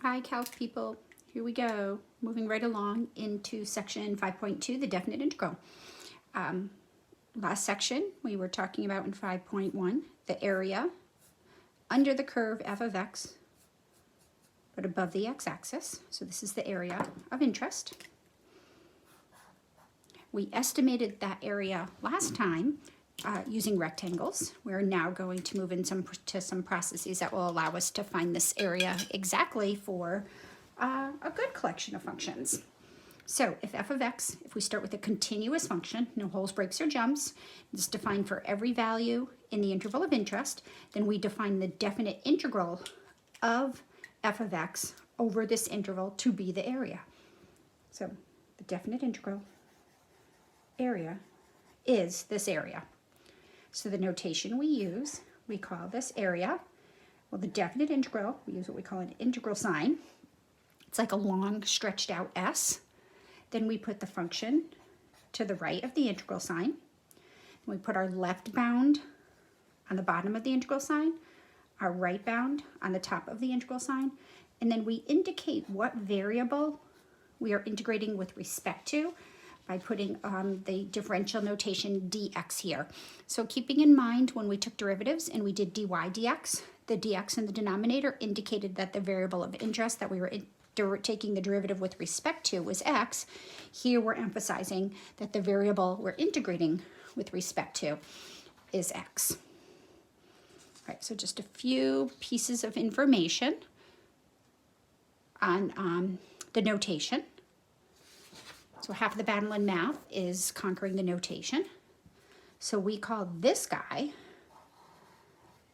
Hi, Calc people. Here we go. Moving right along into section 5.2, the definite integral. Last section, we were talking about in 5.1, the area under the curve f of x, but above the x-axis. So this is the area of interest. We estimated that area last time using rectangles. We're now going to move to some processes that will allow us to find this area exactly for a good collection of functions. So if f of x, if we start with a continuous function, no holes, breaks, or jumps, it's defined for every value in the interval of interest, then we define the definite integral of f of x over this interval to be the area. So the definite integral area is this area. So the notation we use, we call this area. Well, the definite integral, we use what we call an integral sign. It's like a long stretched out S. Then we put the function to the right of the integral sign. And we put our left bound on the bottom of the integral sign, our right bound on the top of the integral sign, and then we indicate what variable we are integrating with respect to by putting the differential notation dx here. So keeping in mind when we took derivatives and we did dy dx, the dx in the denominator indicated that the variable of interest that we were taking the derivative with respect to was x. Here we're emphasizing that the variable we're integrating with respect to is x. All right, so just a few pieces of information on the notation. So half of the battle in math is conquering the notation. So we call this guy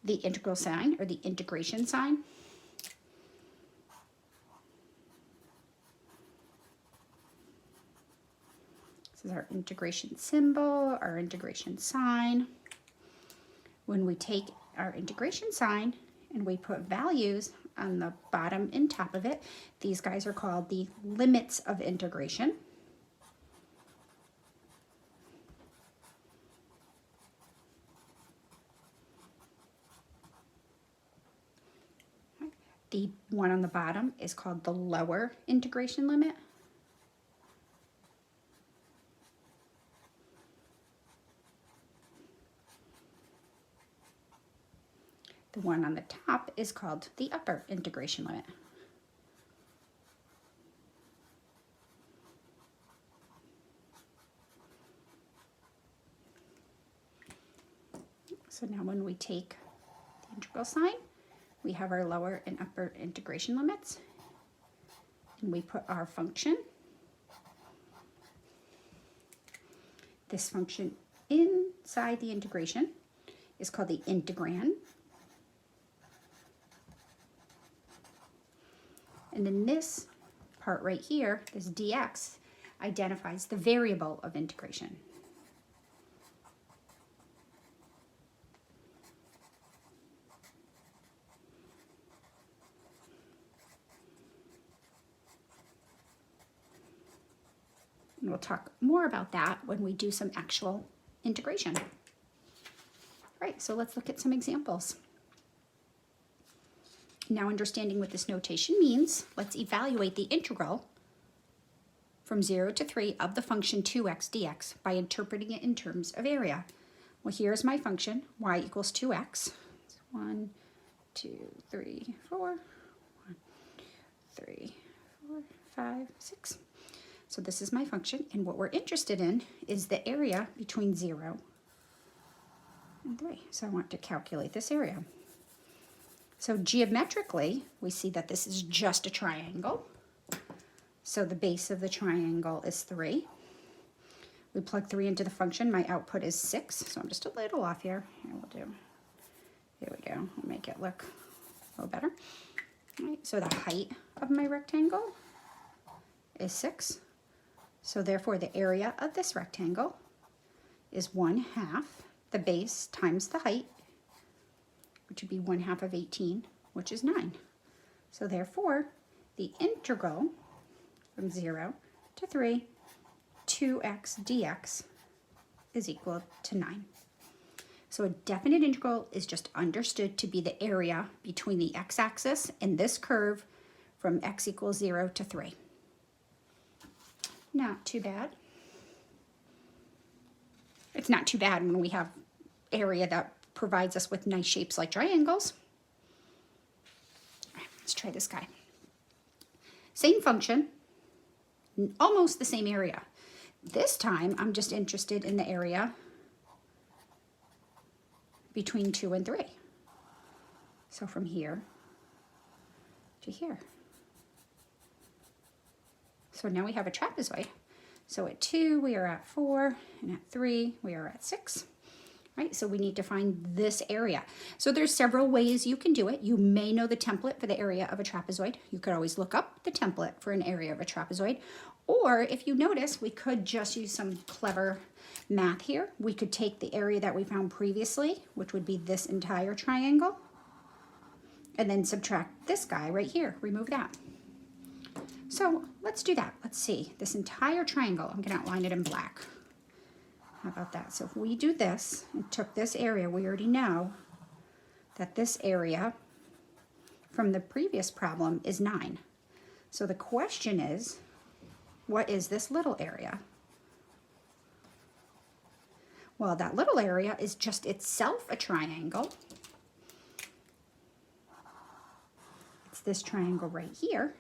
the integral sign or the integration sign. This is our integration symbol, our integration sign. When we take our integration sign and we put values on the bottom and top of it, these guys are called the limits of integration. The one on the bottom is called the lower integration limit. The one on the top is called the upper integration limit. So now when we take the integral sign, we have our lower and upper integration limits, and we put our function. This function inside the integration is called the integrand. And then this part right here, this dx, identifies the variable of integration. And we'll talk more about that when we do some actual integration. All right, so let's look at some examples. Now understanding what this notation means, let's evaluate the integral from 0 to 3 of the function 2x dx by interpreting it in terms of area. Well, here's my function, y equals 2x. 1, 2, 3, 4. 1, 3, 4, 5, 6. So this is my function, and what we're interested in is the area between 0 and 3. So I want to calculate this area. So geometrically, we see that this is just a triangle. So the base of the triangle is 3. We plug 3 into the function. My output is 6. So I'm just a little off here. Here we go. We'll make it look a little better. All right, so the height of my rectangle is 6. So therefore, the area of this rectangle is 1/2 the base times the height, which would be 1/2 of 18, which is 9. So therefore, the integral from 0 to 3, 2x dx is equal to 9. So a definite integral is just understood to be the area between the x-axis and this curve from x equals 0 to 3. Not too bad. It's not too bad when we have area that provides us with nice shapes like triangles. All right, let's try this guy. Same function, almost the same area. This time, I'm just interested in the area between 2 and 3. So from here to here. So now we have a trapezoid. So at 2, we are at 4, and at 3, we are at 6. Right, so we need to find this area. So there's several ways you can do it. You may know the template for the area of a trapezoid. You could always look up the template for an area of a trapezoid. Or if you notice, we could just use some clever math here. We could take the area that we found previously, which would be this entire triangle, and then subtract this guy right here, remove that. So let's do that. Let's see, this entire triangle, I'm gonna outline it in black. How about that? So if we do this and took this area, we already know that this area from the previous problem is 9. So the question is, what is this little area? Well, that little area is just itself a triangle. It's this triangle right here.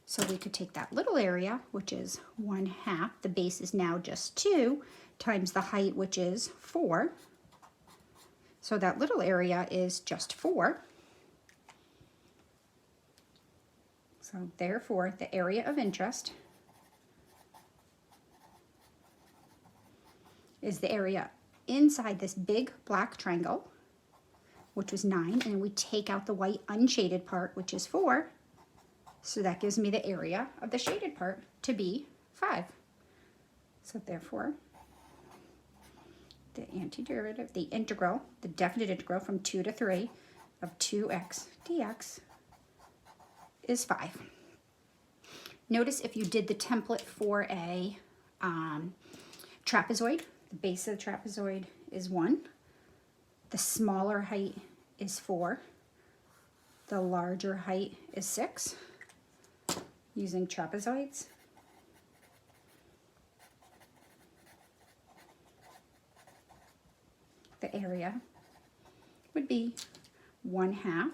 So we could take that little area, which is 1/2, the base is now just 2, times the height, which is 4. So that little area is just 4. So therefore, the area of interest is the area inside this big black triangle, which was 9, and we take out the white unshaded part, which is 4. So that gives me the area of the shaded part to be 5. So therefore, the antiderivative, the integral, the definite integral from 2 to 3 of 2x dx is 5. Notice if you did the template for a trapezoid, the base of the trapezoid is 1. The smaller height is 4. The larger height is 6. Using trapezoids. The area would be 1/2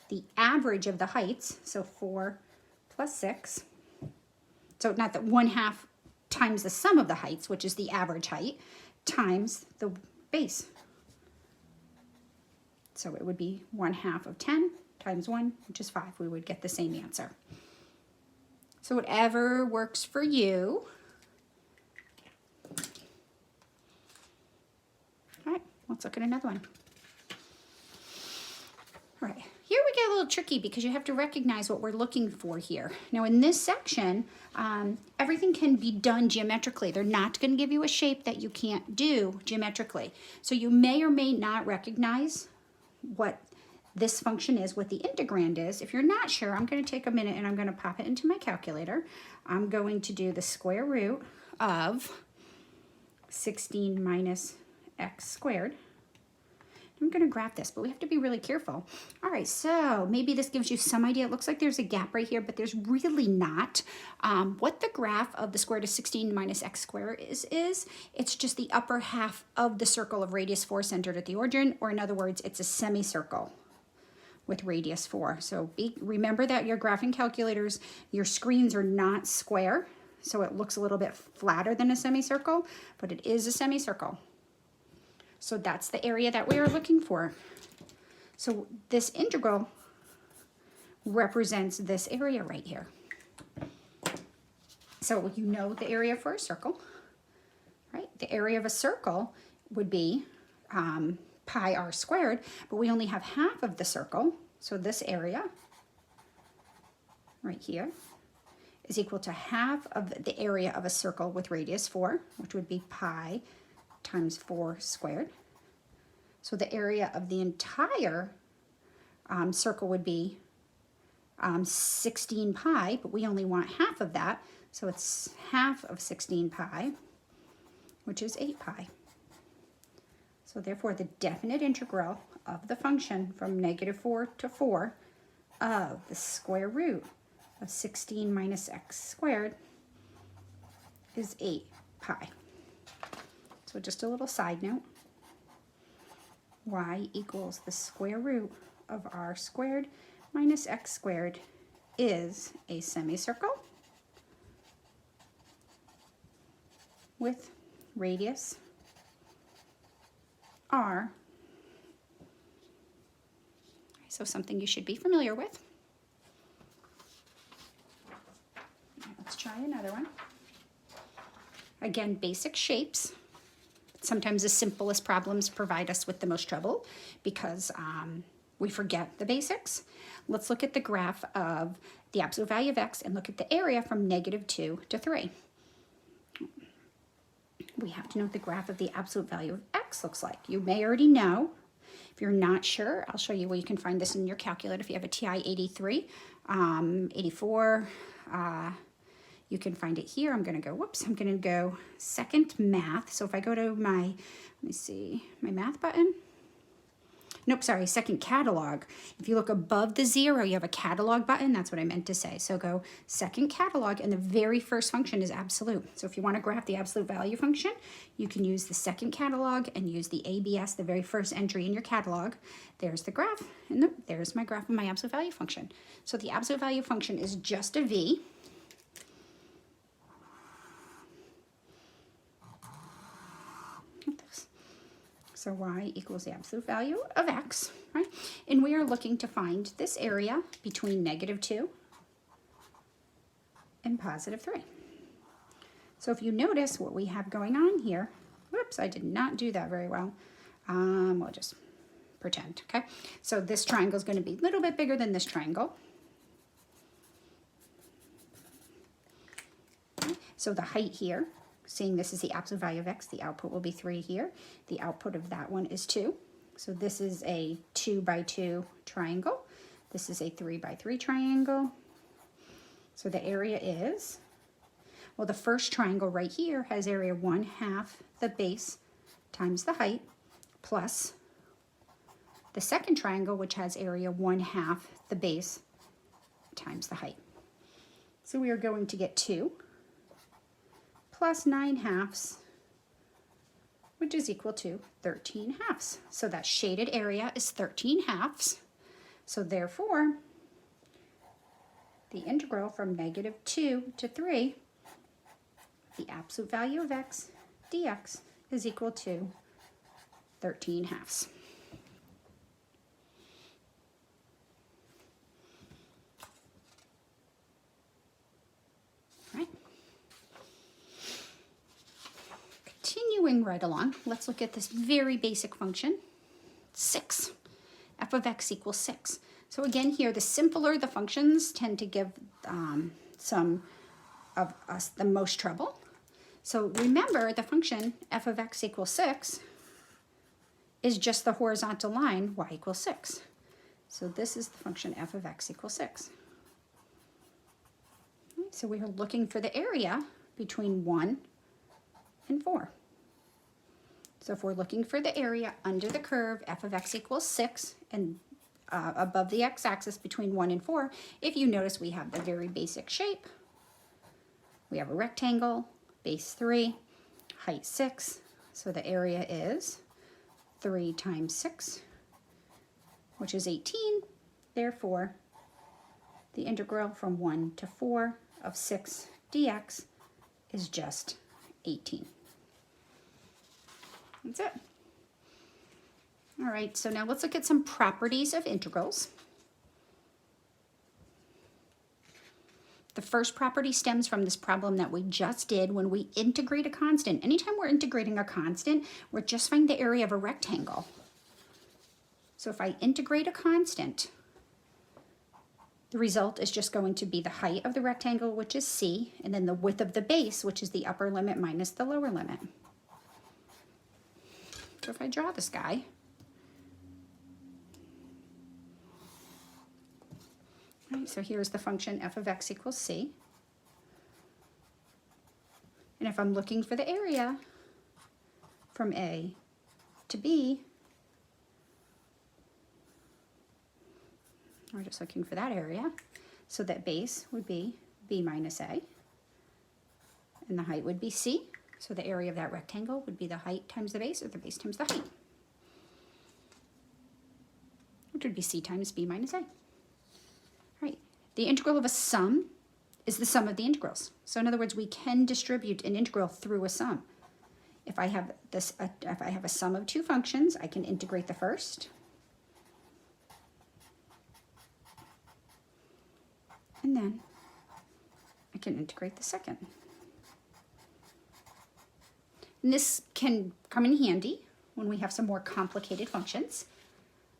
the average of the heights, so 4 plus 6. So not that 1/2 times the sum of the heights, which is the average height, times the base. So it would be 1/2 of 10 times 1, which is 5. We would get the same answer. So whatever works for you. All right, let's look at another one. All right, here we get a little tricky because you have to recognize what we're looking for here. Now in this section, everything can be done geometrically. They're not going to give you a shape that you can't do geometrically. So you may or may not recognize what this function is, what the integrand is. If you're not sure, I'm going to take a minute and I'm going to pop it into my calculator. I'm going to do the square root of 16 minus x squared. I'm going to graph this, but we have to be really careful. All right, so maybe this gives you some idea. It looks like there's a gap right here, but there's really not. What the graph of the square root of 16 minus x squared is it's just the upper half of the circle of radius 4 centered at the origin, or in other words, it's a semicircle with radius 4. So remember that your graphing calculators, your screens are not square, so it looks a little bit flatter than a semicircle, but it is a semicircle. So that's the area that we are looking for. So this integral represents this area right here. So you know the area for a circle, right? The area of a circle would be pi r squared, but we only have half of the circle. So this area right here is equal to half of the area of a circle with radius 4, which would be pi times 4 squared. So the area of the entire circle would be 16 pi, but we only want half of that. So it's half of 16 pi, which is 8 pi. So therefore, the definite integral of the function from -4 to 4 of the square root of 16 minus x squared is 8 pi. So just a little side note, y equals the square root of r squared minus x squared is a semicircle with radius r. So something you should be familiar with. Let's try another one. Again, basic shapes. Sometimes the simplest problems provide us with the most trouble because we forget the basics. Let's look at the graph of the absolute value of x and look at the area from -2 to 3. We have to know what the graph of the absolute value of x looks like. You may already know. If you're not sure, I'll show you where you can find this in your calculator. If you have a TI 83, 84, you can find it here. I'm going to go second math. So if I go to my, let me see, my math button. Nope, sorry, second catalog. If you look above the 0, you have a catalog button. That's what I meant to say. So go second catalog, and the very first function is absolute. So if you want to graph the absolute value function, you can use the second catalog and use the ABS, the very first entry in your catalog. There's the graph, and there's my graph of my absolute value function. So the absolute value function is just a v. So y equals the absolute value of x, right? And we are looking to find this area between -2 and +3. So if you notice what we have going on here, whoops, I did not do that very well. We'll just pretend, okay? So this triangle is going to be a little bit bigger than this triangle. Okay. So the height here, seeing this is the absolute value of x, the output will be 3 here. The output of that one is 2. So this is a 2 by 2 triangle. This is a 3 by 3 triangle. So the area is, well, the first triangle right here has area 1/2 the base times the height, plus the second triangle, which has area 1/2 the base times the height. So we are going to get 2 plus 9/2, which is equal to 13/2. So that shaded area is 13/2. So therefore, the integral from -2 to 3, the absolute value of x dx is equal to 13/2. Continuing right along, let's look at this very basic function, 6. F of x equals 6. So again here, the simpler the functions tend to give some of us the most trouble. So remember, the function f of x equals 6 is just the horizontal line y equals 6. So this is the function f of x equals 6. So we are looking for the area between 1 and 4. So if we're looking for the area under the curve f of x equals 6 and above the x-axis between 1 and 4, if you notice we have the very basic shape. We have a rectangle, base 3, height 6, so the area is 3 times 6, which is 18. Therefore, the integral from 1 to 4 of 6 dx is just 18. That's it. All right, so now let's look at some properties of integrals. The first property stems from this problem that we just did when we integrate a constant. Anytime we're integrating a constant, we're just finding the area of a rectangle. So if I integrate a constant, the result is just going to be the height of the rectangle, which is c, and then the width of the base, which is the upper limit minus the lower limit. So if I draw this guy, right, so here's the function f of x equals c. And if I'm looking for the area from A to B, We're just looking for that area. So that base would be b minus a, and the height would be c. So the area of that rectangle would be the height times the base, or the base times the height, which would be c times b minus a. All right, the integral of a sum is the sum of the integrals. So in other words, we can distribute an integral through a sum. If I have a sum of two functions, I can integrate the first, and then I can integrate the second. And this can come in handy when we have some more complicated functions,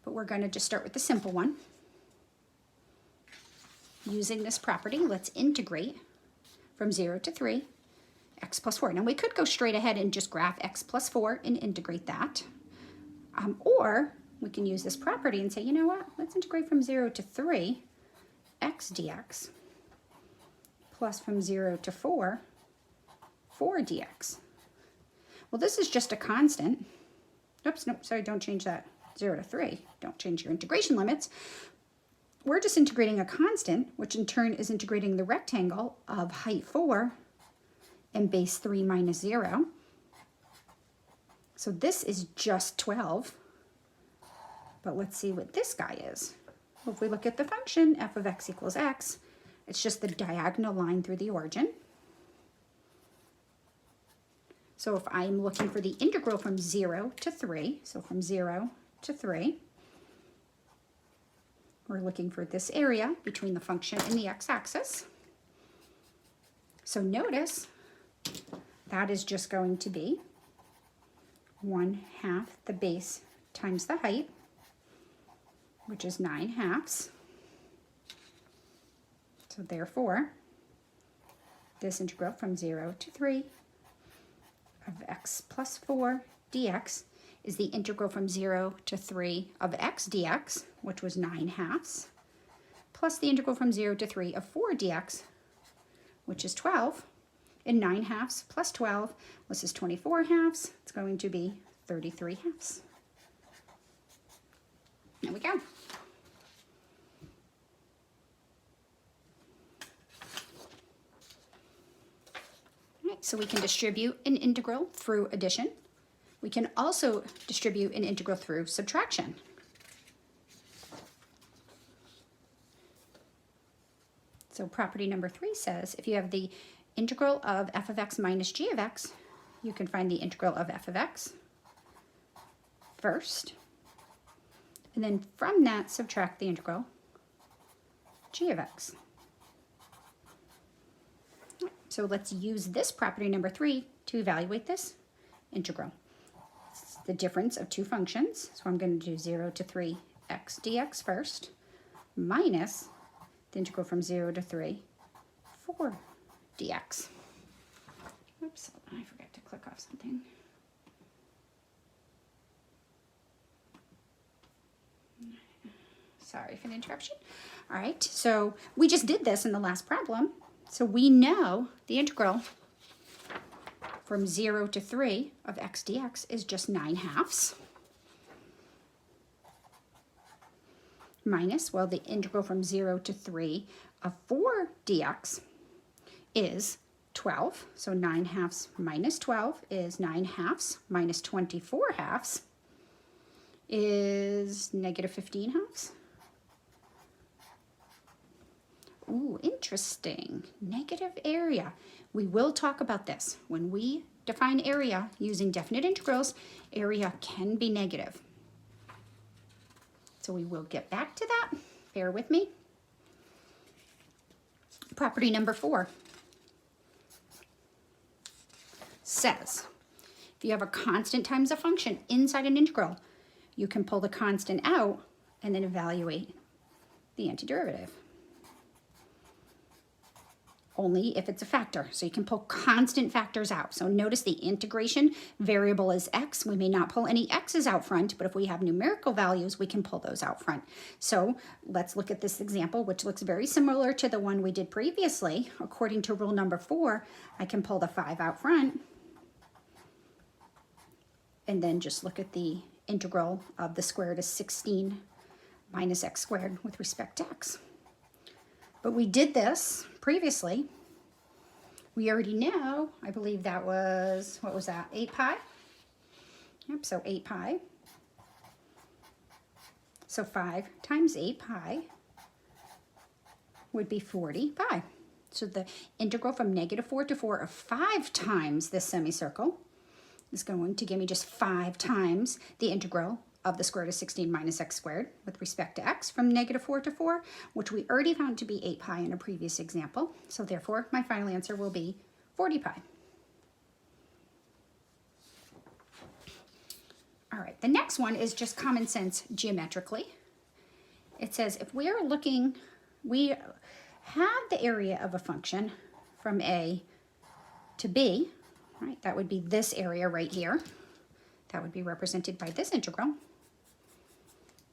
but we're going to just start with the simple one. Using this property, let's integrate from 0 to 3, x plus 4. Now we could go straight ahead and just graph x plus 4 and integrate that. Or we can use this property and say, you know what, let's integrate from 0 to 3, x dx, plus from 0 to 4, 4 dx. Well, this is just a constant. Oops, no, sorry, don't change that. 0 to 3. Don't change your integration limits. We're just integrating a constant, which in turn is integrating the rectangle of height 4 and base 3 minus 0. So this is just 12. But let's see what this guy is. Well, if we look at the function f of x equals x, it's just the diagonal line through the origin. So if I'm looking for the integral from 0 to 3, so from 0 to 3, we're looking for this area between the function and the x-axis. So notice that is just going to be 1/2 the base times the height, which is 9/2. So therefore, this integral from 0 to 3 of x plus 4 dx is the integral from 0 to 3 of x dx, which was 9/2, plus the integral from 0 to 3 of 4 dx, which is 12. And 9/2 plus 12, this is 24/2. It's going to be 33/2. There we go. All right, so we can distribute an integral through addition. We can also distribute an integral through subtraction. So property number 3 says if you have the integral of f of x minus g of x, you can find the integral of f of x first, and then from that subtract the integral g of x. So let's use this property number 3 to evaluate this integral. It's the difference of two functions, so I'm going to do 0 to 3 x dx first, minus the integral from 0 to 3 4 dx. Oops, I forgot to click off something. Sorry for the interruption. All right, so we just did this in the last problem. So we know the integral from 0 to 3 of x dx is just 9/2. Minus, well, the integral from 0 to 3 of 4 dx is 12. So 9/2 minus 12 is 9/2 minus 24/2 is negative 15/2. Ooh, interesting. Negative area. We will talk about this. When we define area using definite integrals, area can be negative. So we will get back to that. Bear with me. Property number 4 says, if you have a constant times a function inside an integral, you can pull the constant out and then evaluate the antiderivative. Only if it's a factor. So you can pull constant factors out. So notice the integration variable is x. We may not pull any x's out front, but if we have numerical values, we can pull those out front. So let's look at this example, which looks very similar to the one we did previously. According to rule number 4, I can pull the 5 out front and then just look at the integral of the square root of 16 minus x squared with respect to x. But we did this previously. We already know, I believe that was, what was that, 8 pi? Yep, so 8 pi. So 5 times 8 pi would be 40 pi. So the integral from -4 to 4 of 5 times this semicircle is going to give me just 5 times the integral of the square root of 16 minus x squared with respect to x from -4 to 4, which we already found to be 8 pi in a previous example. So therefore, my final answer will be 40 pi. All right, the next one is just common sense geometrically. It says if we're looking, we have the area of a function from A to B, right? That would be this area right here. That would be represented by this integral.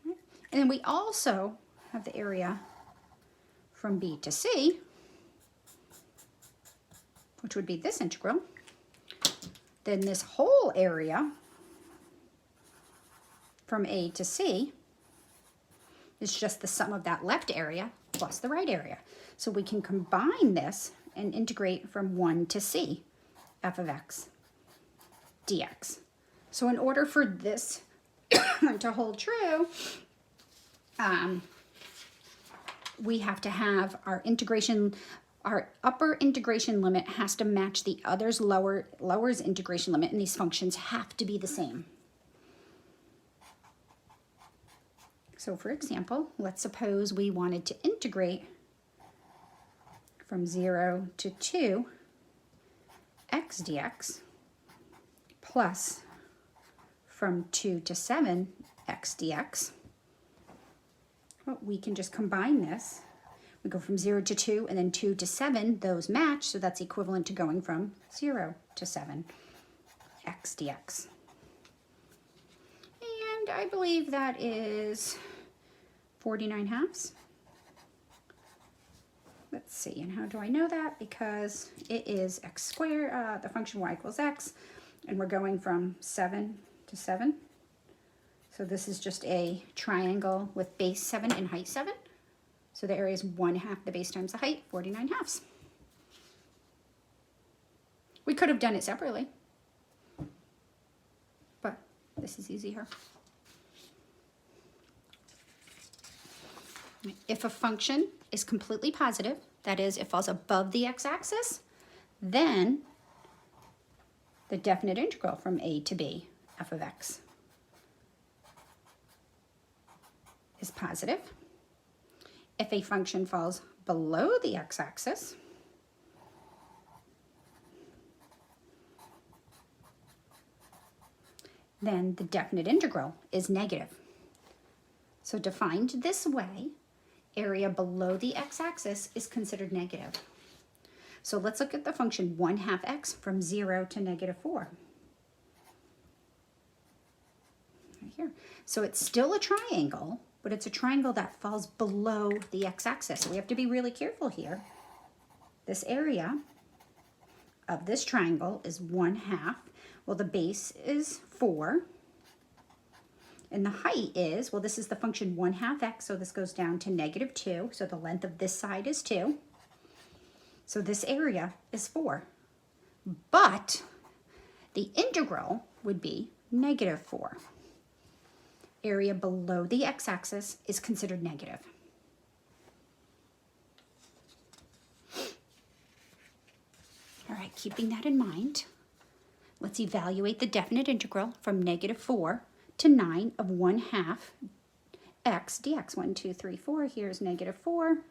Right? And then we also have the area from B to C, which would be this integral. Then this whole area from A to C is just the sum of that left area plus the right area. So we can combine this and integrate from 1 to C, f of x dx. So in order for this to hold true, we have to have our integration, our upper integration limit has to match the other's lower's integration limit, and these functions have to be the same. So for example, let's suppose we wanted to integrate from 0 to 2 x dx plus from 2 to 7 x dx. Well, we can just combine this. We go from 0 to 2 and then 2 to 7, those match, so that's equivalent to going from 0 to 7 x dx. And I believe that is 49 halves. Let's see, and how do I know that? Because it is x squared, the function y equals x, and we're going from 7 to 7. So this is just a triangle with base 7 and height 7. So the area is 1/2 the base times the height, 49 halves. We could have done it separately, but this is easier. If a function is completely positive, that is, it falls above the x-axis, then the definite integral from A to B, f of x, is positive. If a function falls below the x-axis, then the definite integral is negative. So defined this way, area below the x-axis is considered negative. So let's look at the function 1/2 x from 0 to -4. Right here. So it's still a triangle, but it's a triangle that falls below the x-axis. So we have to be really careful here. This area of this triangle is 1/2. Well, the base is 4. And the height is, well, this is the function 1/2 x, so this goes down to -2. So the length of this side is 2. So this area is 4. But the integral would be -4. Area below the x-axis is considered negative. All right, keeping that in mind, let's evaluate the definite integral from -4 to 9 of 1/2 x dx. 1, 2, 3, 4. Here's -4.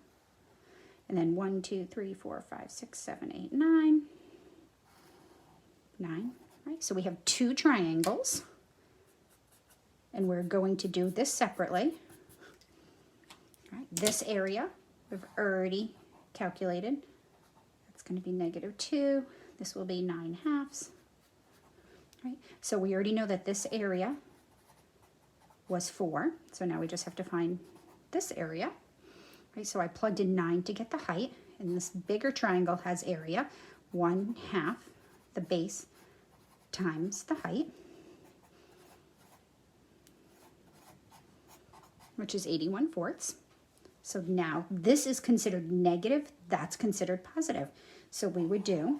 And then 1, 2, 3, 4, 5, 6, 7, 8, 9. 9, right? So we have two triangles. And we're going to do this separately. All right, this area we've already calculated. That's going to be -2. This will be 9/2. Right? So we already know that this area was 4. So now we just have to find this area. Right? So I plugged in 9 to get the height. And this bigger triangle has area 1/2 the base times the height. which is 81/4. So now this is considered negative, that's considered positive. So we would do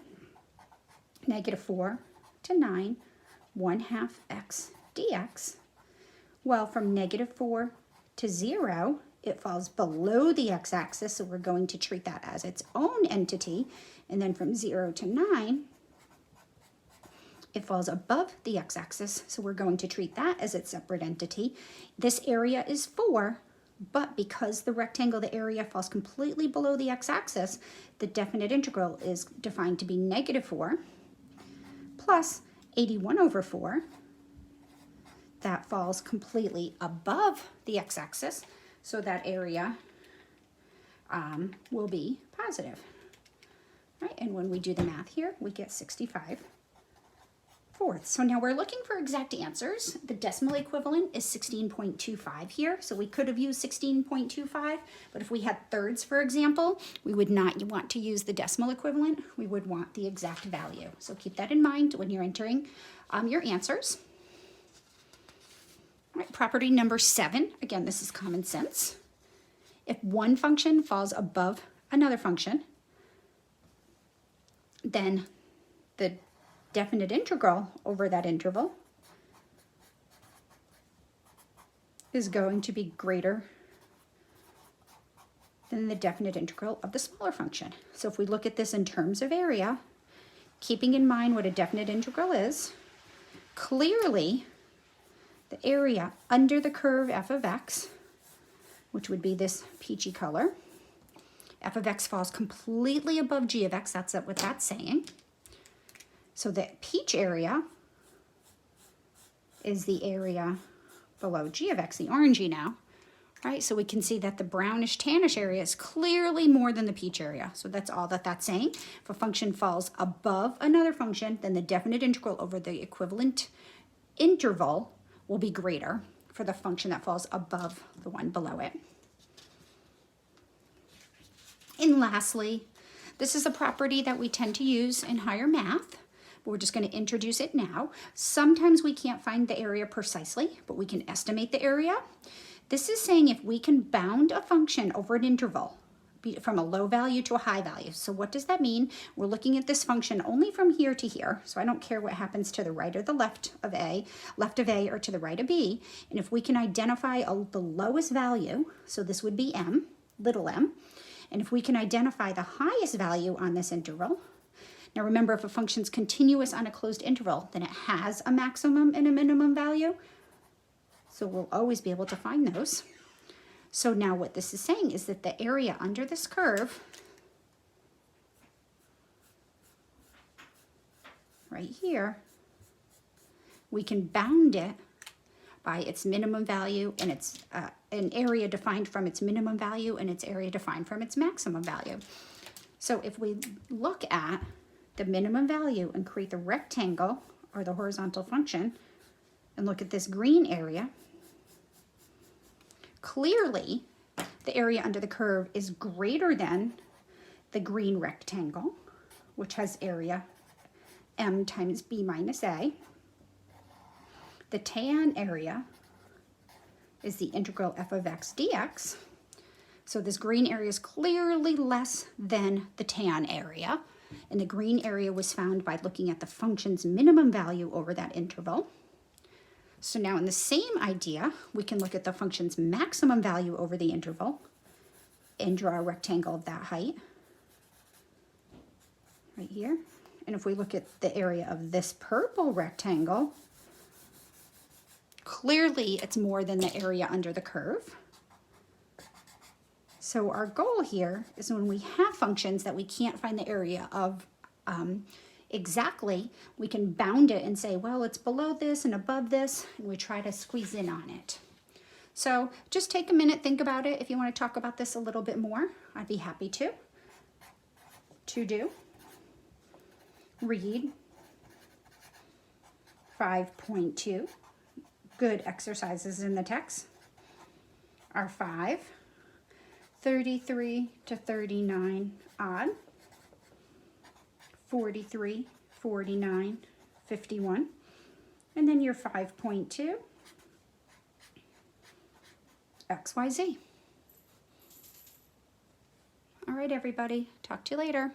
-4 to 9, 1/2 x dx. Well, from -4 to 0, it falls below the x-axis, so we're going to treat that as its own entity. And then from 0 to 9, it falls above the x-axis, so we're going to treat that as its separate entity. This area is 4, but because the rectangle, the area falls completely below the x-axis, the definite integral is defined to be -4 plus 81/4. That falls completely above the x-axis, so that area will be positive. Right? And when we do the math here, we get 65/4. So now we're looking for exact answers. The decimal equivalent is 16.25 here, so we could have used 16.25, but if we had thirds, for example, we would not want to use the decimal equivalent. We would want the exact value. So keep that in mind when you're entering your answers. All right, property number 7, again, this is common sense. If one function falls above another function, then the definite integral over that interval is going to be greater than the definite integral of the smaller function. So if we look at this in terms of area, keeping in mind what a definite integral is, clearly the area under the curve f of x, which would be this peachy color, f of x falls completely above g of x, that's what that's saying. So the peach area is the area below g of x, the orangey now, right? So we can see that the brownish tannish area is clearly more than the peach area. So that's all that that's saying. If a function falls above another function, then the definite integral over the equivalent interval will be greater for the function that falls above the one below it. And lastly, this is a property that we tend to use in higher math. We're just going to introduce it now. Sometimes we can't find the area precisely, but we can estimate the area. This is saying if we can bound a function over an interval from a low value to a high value. So what does that mean? We're looking at this function only from here to here. So I don't care what happens to the right or the left of A or to the right of B. And if we can identify the lowest value, so this would be m, little m, and if we can identify the highest value on this interval. Now remember, if a function's continuous on a closed interval, then it has a maximum and a minimum value. So we'll always be able to find those. So now what this is saying is that the area under this curve, right here, we can bound it by its minimum value and its an area defined from its minimum value and its area defined from its maximum value. So if we look at the minimum value and create the rectangle or the horizontal function and look at this green area, clearly the area under the curve is greater than the green rectangle, which has area m times b minus a. The tan area is the integral f of x dx. So this green area is clearly less than the tan area. And the green area was found by looking at the function's minimum value over that interval. So now in the same idea, we can look at the function's maximum value over the interval and draw a rectangle of that height right here. And if we look at the area of this purple rectangle, clearly it's more than the area under the curve. So our goal here is when we have functions that we can't find the area of exactly, we can bound it and say, well, it's below this and above this, and we try to squeeze in on it. So just take a minute, think about it. If you want to talk about this a little bit more, I'd be happy to do. Read 5.2. Good exercises in the text are 5, 33 to 39 odd, 43, 49, 51, and then your 5.2. XYZ. All right, everybody. Talk to you later.